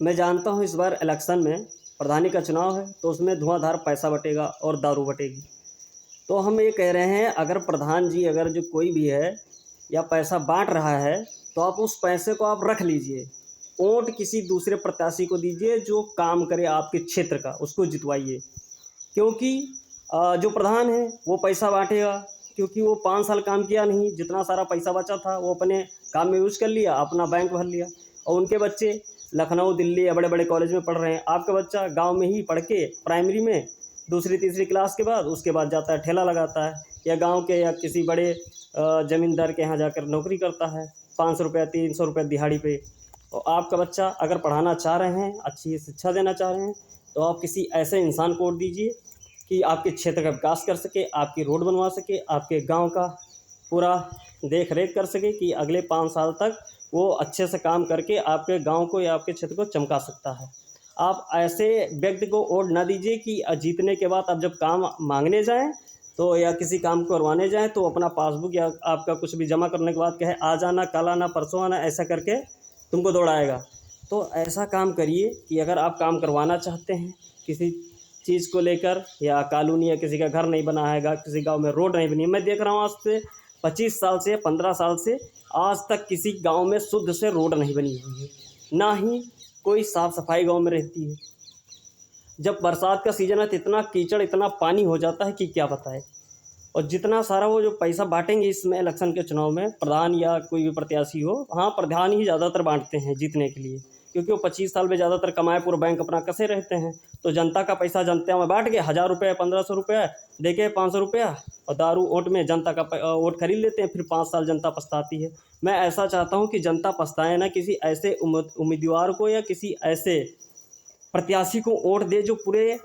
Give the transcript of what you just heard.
मैं जानता हूँ इस बार इलेक्शन में प्रधानी का चुनाव है, तो उसमें धुआंधार पैसा बटेगा और दारू बटेगी। तो हम ये कह रहे हैं, अगर प्रधान जी, अगर जो कोई भी है या पैसा बांट रहा है, तो आप उस पैसे को आप रख लीजिए। वोट किसी दूसरे प्रत्याशी को दीजिए जो काम करे आपके क्षेत्र का, उसको जितवाइए। क्योंकि जो प्रधान है वो पैसा बांटेगा, क्योंकि वो 5 साल काम किया नहीं, जितना सारा पैसा बचा था वो अपने काम में यूज़ कर लिया, अपना बैंक भर लिया। और उनके बच्चे लखनऊ, दिल्ली या बड़े बड़े कॉलेज में पढ़ रहे हैं। आपका बच्चा गांव में ही पढ़ के प्राइमरी में दूसरी तीसरी क्लास के बाद उसके बाद जाता है ठेला लगाता है, या गांव के या किसी बड़े ज़मींदार के यहाँ जाकर नौकरी करता है 500 रुपया 300 रुपये दिहाड़ी पे। और आपका बच्चा अगर पढ़ाना चाह रहे हैं, अच्छी शिक्षा देना चाह रहे हैं, तो आप किसी ऐसे इंसान को वोट दीजिए कि आपके क्षेत्र का विकास कर सके, आपकी रोड बनवा सके, आपके गांव का पूरा देख रेख कर सके, कि अगले 5 साल तक वो अच्छे से काम करके आपके गांव को या आपके क्षेत्र को चमका सकता है। आप ऐसे व्यक्ति को वोट ना दीजिए कि जीतने के बाद अब जब काम मांगने जाएं तो या किसी काम को करवाने जाएं तो अपना पासबुक या आपका कुछ भी जमा करने के बाद कहे आ जाना, कल आना, परसों आना, ऐसा करके तुमको दौड़ाएगा। तो ऐसा काम करिए कि अगर आप काम करवाना चाहते हैं किसी चीज़ को लेकर, या कॉलोनी या किसी का घर नहीं बना हैगा, किसी गांव में रोड नहीं बनी है। मैं देख रहा हूँ आज से 25 साल से 15 साल से आज तक किसी गांव में शुद्ध से रोड नहीं बनी हुई है, ना ही कोई साफ़ सफाई गांव में रहती है। जब बरसात का सीज़न है तो इतना कीचड़, इतना पानी हो जाता है कि क्या बताए। और जितना सारा वो जो पैसा बांटेंगे इसमें इलेक्शन के चुनाव में, प्रधान या कोई भी प्रत्याशी हो, हाँ प्रधान ही ज़्यादातर बांटते हैं जीतने के लिए, क्योंकि वो 25 साल में ज़्यादातर कमाए, पूरा बैंक अपना कसे रहते हैं। तो जनता का पैसा जनता में बांट के 1000 रुपये 1500 रुपये दे के 500 रुपया, और दारू वोट में जनता का वोट खरीद लेते हैं। फिर 5 साल जनता पछताती है। मैं ऐसा चाहता हूँ कि जनता पछताए ना, किसी ऐसे उम्मीदवार को या किसी ऐसे प्रत्याशी को वोट दे जो पूरे